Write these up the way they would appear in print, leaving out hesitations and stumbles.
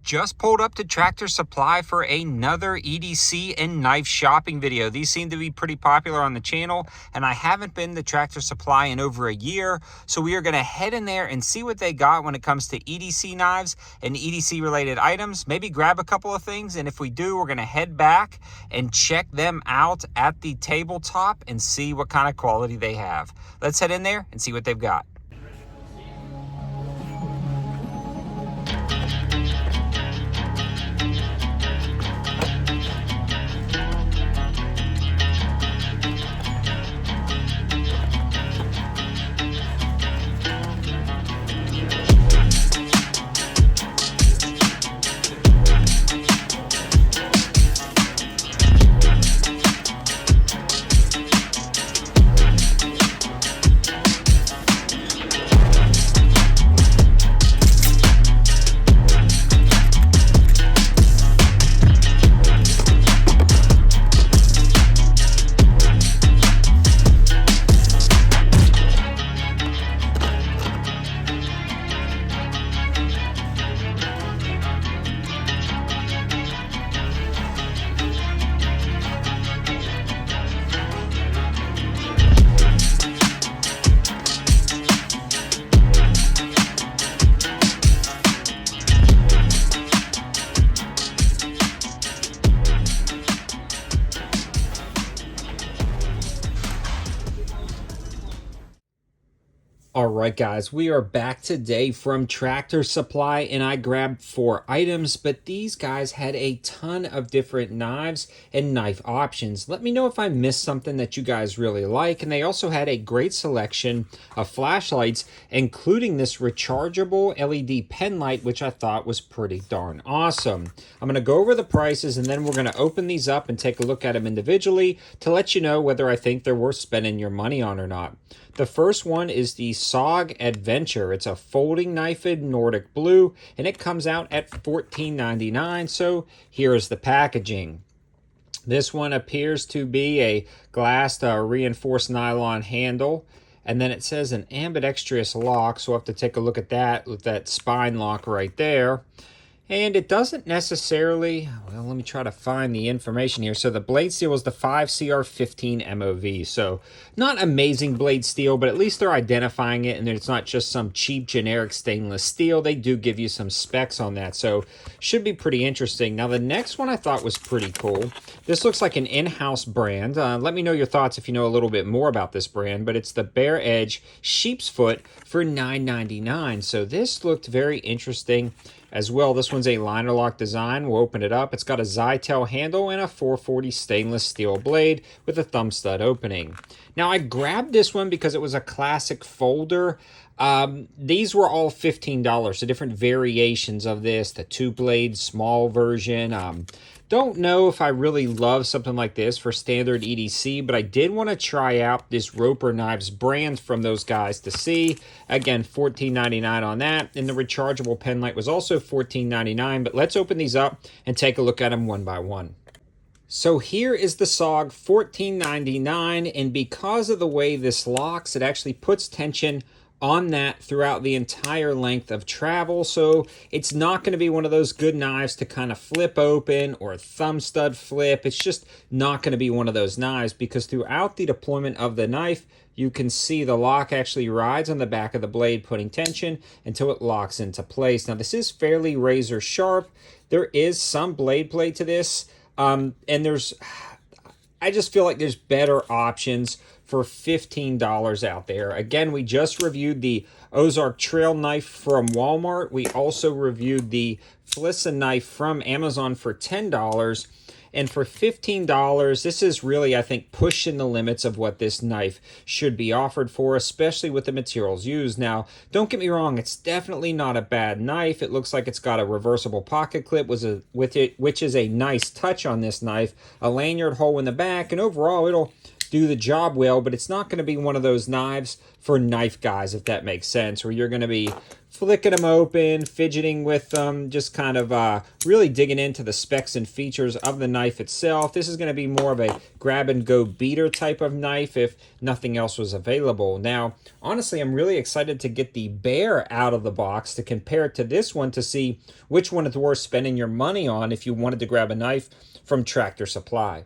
Just pulled up to Tractor Supply for another EDC and knife shopping video. These seem to be pretty popular on the channel, and I haven't been to Tractor Supply in over a year, so we are going to head in there and see what they got when it comes to EDC knives and EDC related items. Maybe grab a couple of things, and if we do, we're going to head back and check them out at the tabletop and see what kind of quality they have. Let's head in there and see what they've got. All right, guys, we are back today from Tractor Supply, and I grabbed 4 items, but these guys had a ton of different knives and knife options. Let me know if I missed something that you guys really like, and they also had a great selection of flashlights, including this rechargeable LED pen light, which I thought was pretty darn awesome. I'm going to go over the prices, and then we're going to open these up and take a look at them individually to let you know whether I think they're worth spending your money on or not. The first one is the SOG Adventure. It's a folding knife in Nordic blue, and it comes out at $14.99. So here is the packaging. This one appears to be a glassed reinforced nylon handle, and then it says an ambidextrous lock, so we'll have to take a look at that with that spine lock right there. And it doesn't necessarily, well, let me try to find the information here. So the blade steel is the 5CR15 MOV. So not amazing blade steel, but at least they're identifying it, and it's not just some cheap generic stainless steel. They do give you some specs on that, so should be pretty interesting. Now the next one I thought was pretty cool. This looks like an in-house brand. Let me know your thoughts if you know a little bit more about this brand, but it's the Bare Edge Sheep's Foot for $9.99. So this looked very interesting as well. This one's a liner lock design. We'll open it up. It's got a Zytel handle and a 440 stainless steel blade with a thumb stud opening. Now I grabbed this one because it was a classic folder. These were all $15, so different variations of this, the 2-blade small version. Don't know if I really love something like this for standard EDC, but I did want to try out this Roper Knives brand from those guys to see. Again, $14.99 on that, and the rechargeable pen light was also $14.99, but let's open these up and take a look at them one by one. So here is the SOG $14.99, and because of the way this locks, it actually puts tension on that throughout the entire length of travel, so it's not going to be one of those good knives to kind of flip open or thumb stud flip. It's just not going to be one of those knives because throughout the deployment of the knife, you can see the lock actually rides on the back of the blade, putting tension until it locks into place. Now this is fairly razor sharp. There is some blade play to this, and I just feel like there's better options for $15 out there. Again, we just reviewed the Ozark Trail knife from Walmart. We also reviewed the Flissa knife from Amazon for $10. And for $15, this is really, I think, pushing the limits of what this knife should be offered for, especially with the materials used. Now, don't get me wrong, it's definitely not a bad knife. It looks like it's got a reversible pocket clip with it, which is a nice touch on this knife, a lanyard hole in the back, and overall, it'll do the job well, but it's not going to be one of those knives for knife guys, if that makes sense, where you're going to be flicking them open, fidgeting with them, just kind of really digging into the specs and features of the knife itself. This is going to be more of a grab-and-go beater type of knife if nothing else was available. Now, honestly, I'm really excited to get the Bear out of the box to compare it to this one to see which one is worth spending your money on if you wanted to grab a knife from Tractor Supply.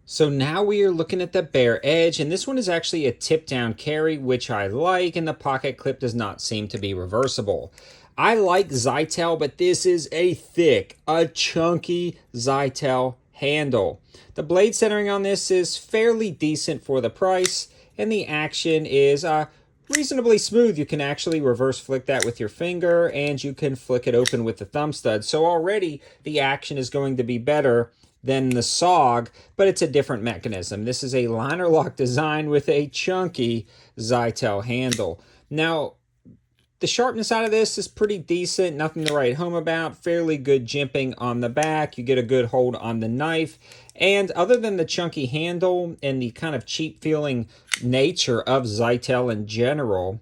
So now we are looking at the Bear Edge, and this one is actually a tip-down carry, which I like, and the pocket clip does not seem to be reversible. I like Zytel, but this is a thick, chunky Zytel handle. The blade centering on this is fairly decent for the price, and the action is reasonably smooth. You can actually reverse flick that with your finger, and you can flick it open with the thumb stud. So already the action is going to be better than the SOG, but it's a different mechanism. This is a liner lock design with a chunky Zytel handle. Now, the sharpness out of this is pretty decent, nothing to write home about. Fairly good jimping on the back. You get a good hold on the knife. And other than the chunky handle and the kind of cheap feeling nature of Zytel in general,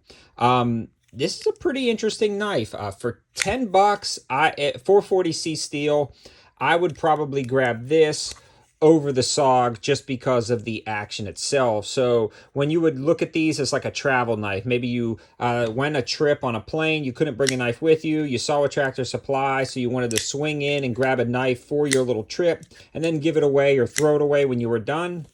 this is a pretty interesting knife. For 10 bucks, 440C steel, I would probably grab this over the SOG just because of the action itself. So when you would look at these as like a travel knife, maybe you went a trip on a plane, you couldn't bring a knife with you, you saw a Tractor Supply, so you wanted to swing in and grab a knife for your little trip and then give it away or throw it away when you were done,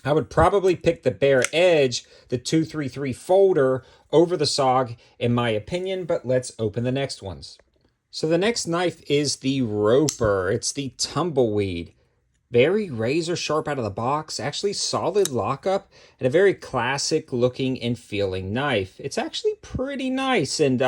I would probably pick the Bear Edge, the 233 folder, over the SOG in my opinion, but let's open the next ones. So the next knife is the Roper. It's the Tumbleweed. Very razor sharp out of the box, actually solid lockup, and a very classic looking and feeling knife. It's actually pretty nice, and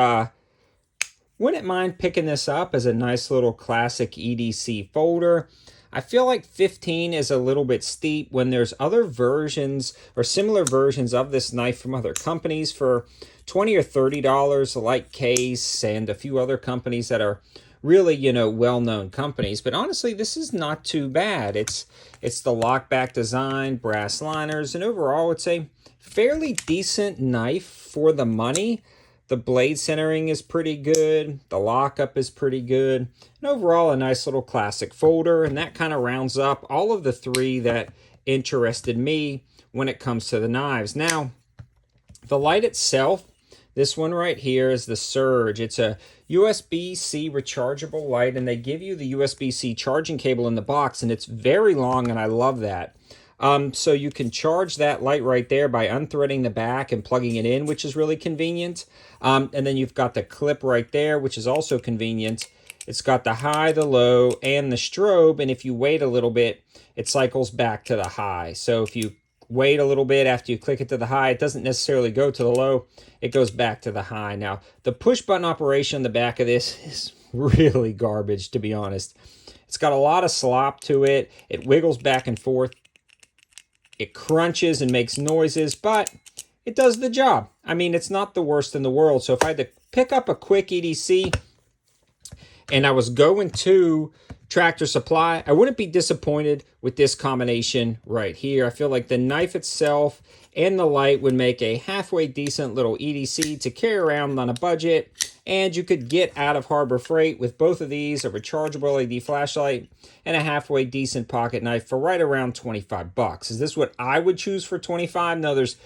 wouldn't mind picking this up as a nice little classic EDC folder. I feel like 15 is a little bit steep when there's other versions or similar versions of this knife from other companies for $20 or $30, like Case and a few other companies that are really, well-known companies. But honestly, this is not too bad. It's the lockback design, brass liners, and overall it's a fairly decent knife for the money. The blade centering is pretty good. The lockup is pretty good. And overall, a nice little classic folder. And that kind of rounds up all of the three that interested me when it comes to the knives. Now, the light itself, this one right here is the Surge. It's a USB-C rechargeable light, and they give you the USB-C charging cable in the box, and it's very long, and I love that. So you can charge that light right there by unthreading the back and plugging it in, which is really convenient. And then you've got the clip right there, which is also convenient. It's got the high, the low, and the strobe, and if you wait a little bit, it cycles back to the high. So if you wait a little bit after you click it to the high, it doesn't necessarily go to the low, it goes back to the high. Now, the push button operation on the back of this is really garbage, to be honest. It's got a lot of slop to it. It wiggles back and forth. It crunches and makes noises, but it does the job. I mean, it's not the worst in the world. So if I had to pick up a quick EDC and I was going to Tractor Supply, I wouldn't be disappointed with this combination right here. I feel like the knife itself and the light would make a halfway decent little EDC to carry around on a budget, and you could get out of Harbor Freight with both of these, a rechargeable LED flashlight and a halfway decent pocket knife for right around 25 bucks. Is this what I would choose for 25? No, there's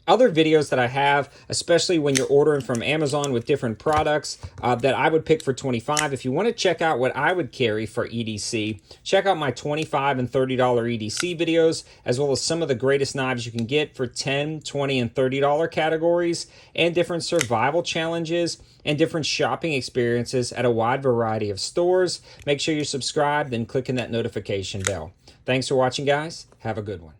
other videos that I have, especially when you're ordering from Amazon with different products, that I would pick for 25. If you want to check out what I would carry for EDC, check out my $25 and $30 EDC videos, as well as some of the greatest knives you can get for $10, $20, and $30 categories, and different survival challenges and different shopping experiences at a wide variety of stores. Make sure you're subscribed and clicking that notification bell. Thanks for watching, guys. Have a good one.